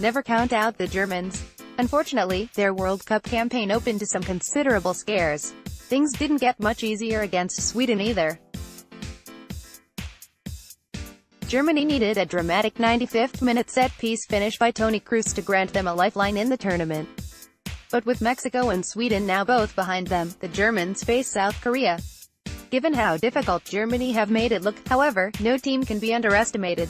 Never count out the Germans. Unfortunately, their World Cup campaign opened to some considerable scares. Things didn't get much easier against Sweden either. Germany needed a dramatic 95th-minute set-piece finish by Toni Kroos to grant them a lifeline in the tournament. But with Mexico and Sweden now both behind them, the Germans face South Korea. Given how difficult Germany have made it look, however, no team can be underestimated.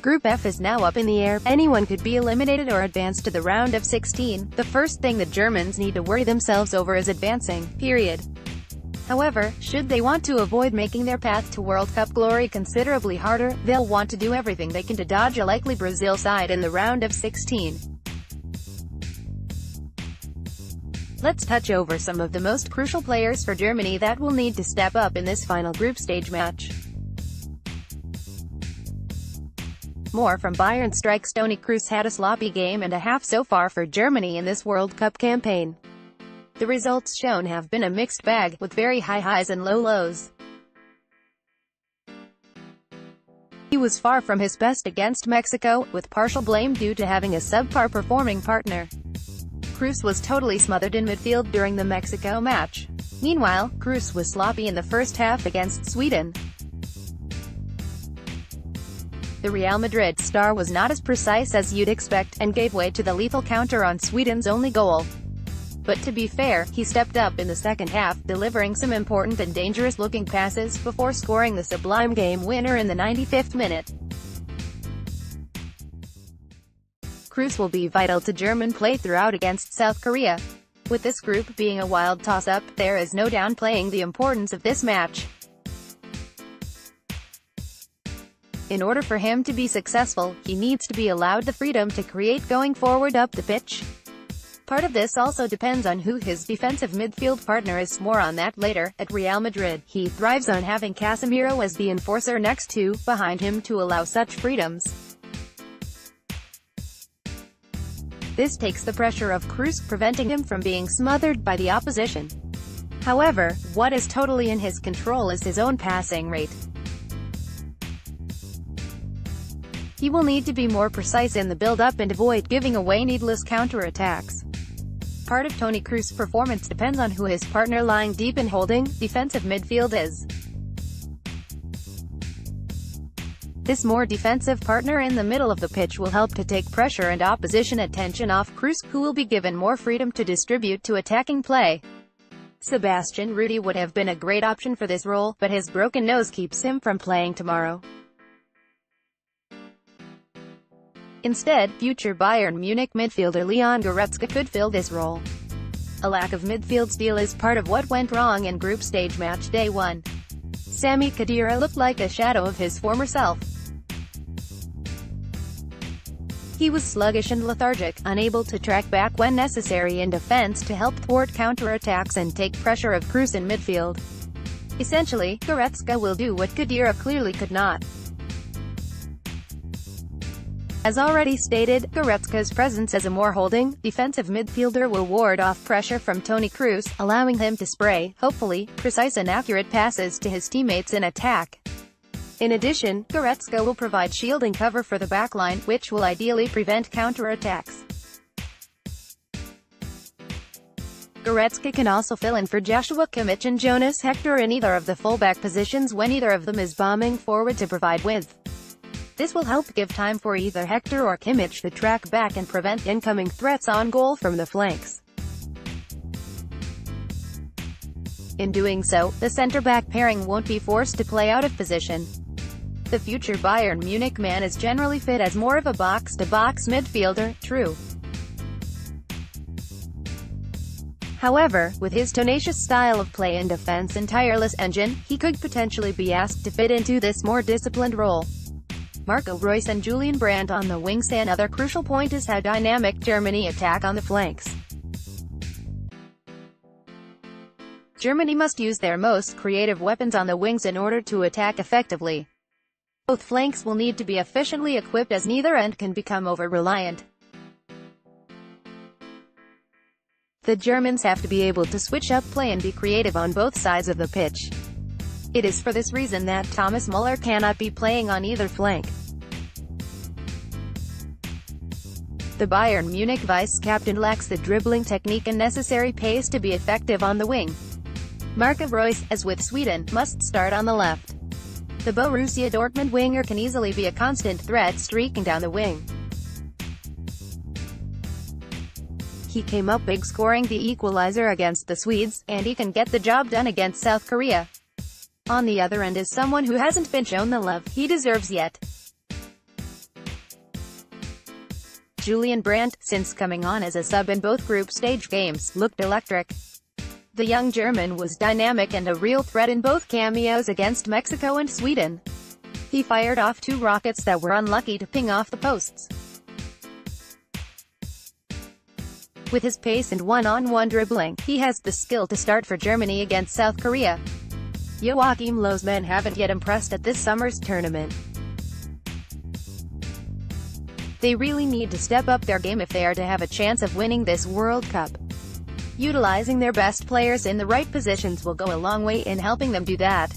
Group F is now up in the air. Anyone could be eliminated or advance to the round of 16. The first thing the Germans need to worry themselves over is advancing, period. However, should they want to avoid making their path to World Cup glory considerably harder, they'll want to do everything they can to dodge a likely Brazil side in the round of 16. Let's touch over some of the most crucial players for Germany that will need to step up in this final group stage match. More from Bayern strikes. Toni Kroos had a sloppy game and a half so far for Germany in this World Cup campaign. The results shown have been a mixed bag, with very high highs and low lows. He was far from his best against Mexico, with partial blame due to having a subpar performing partner. Kroos was totally smothered in midfield during the Mexico match. Meanwhile, Kroos was sloppy in the first half against Sweden. The Real Madrid star was not as precise as you'd expect, and gave way to the lethal counter on Sweden's only goal. But to be fair, he stepped up in the second half, delivering some important and dangerous-looking passes, before scoring the sublime game winner in the 95th minute. Kroos will be vital to German play throughout against South Korea. With this group being a wild toss-up, there is no downplaying the importance of this match. In order for him to be successful, he needs to be allowed the freedom to create going forward up the pitch. Part of this also depends on who his defensive midfield partner is. More on that later. At Real Madrid, he thrives on having Casemiro as the enforcer next to, behind him to allow such freedoms. This takes the pressure off Kroos, preventing him from being smothered by the opposition. However, what is totally in his control is his own passing rate. He will need to be more precise in the build-up and avoid giving away needless counter-attacks. Part of Toni Kroos' performance depends on who his partner lying deep in holding defensive midfield is. This more defensive partner in the middle of the pitch will help to take pressure and opposition attention off Kroos, who will be given more freedom to distribute to attacking play. Sebastian Rudy would have been a great option for this role, but his broken nose keeps him from playing tomorrow. Instead, future Bayern Munich midfielder Leon Goretzka could fill this role. A lack of midfield steel is part of what went wrong in group stage match day 1. Sami Khedira looked like a shadow of his former self. He was sluggish and lethargic, unable to track back when necessary in defense to help thwart counter-attacks and take pressure of Kroos in midfield. Essentially, Goretzka will do what Khedira clearly could not. As already stated, Goretzka's presence as a more holding, defensive midfielder will ward off pressure from Toni Kroos, allowing him to spray, hopefully, precise and accurate passes to his teammates in attack. In addition, Goretzka will provide shielding cover for the backline, which will ideally prevent counter-attacks. Goretzka can also fill in for Joshua Kimmich and Jonas Hector in either of the fullback positions when either of them is bombing forward to provide width. This will help give time for either Hector or Kimmich to track back and prevent incoming threats on goal from the flanks. In doing so, the centre-back pairing won't be forced to play out of position. The future Bayern Munich man is generally fit as more of a box-to-box midfielder, true. However, with his tenacious style of play and defense and tireless engine, he could potentially be asked to fit into this more disciplined role. Marco Reus and Julian Brandt on the wings. Another crucial point is how dynamic Germany attack on the flanks. Germany must use their most creative weapons on the wings in order to attack effectively. Both flanks will need to be efficiently equipped, as neither end can become over-reliant. The Germans have to be able to switch up play and be creative on both sides of the pitch. It is for this reason that Thomas Müller cannot be playing on either flank. The Bayern Munich vice-captain lacks the dribbling technique and necessary pace to be effective on the wing. Marco Reus, as with Sweden, must start on the left. The Borussia Dortmund winger can easily be a constant threat streaking down the wing. He came up big scoring the equalizer against the Swedes, and he can get the job done against South Korea. On the other end is someone who hasn't been shown the love he deserves yet. Julian Brandt, since coming on as a sub in both group stage games, looked electric. The young German was dynamic and a real threat in both cameos against Mexico and Sweden. He fired off 2 rockets that were unlucky to ping off the posts. With his pace and one-on-one dribbling, he has the skill to start for Germany against South Korea. Joachim Löw's men haven't yet impressed at this summer's tournament. They really need to step up their game if they are to have a chance of winning this World Cup. Utilizing their best players in the right positions will go a long way in helping them do that.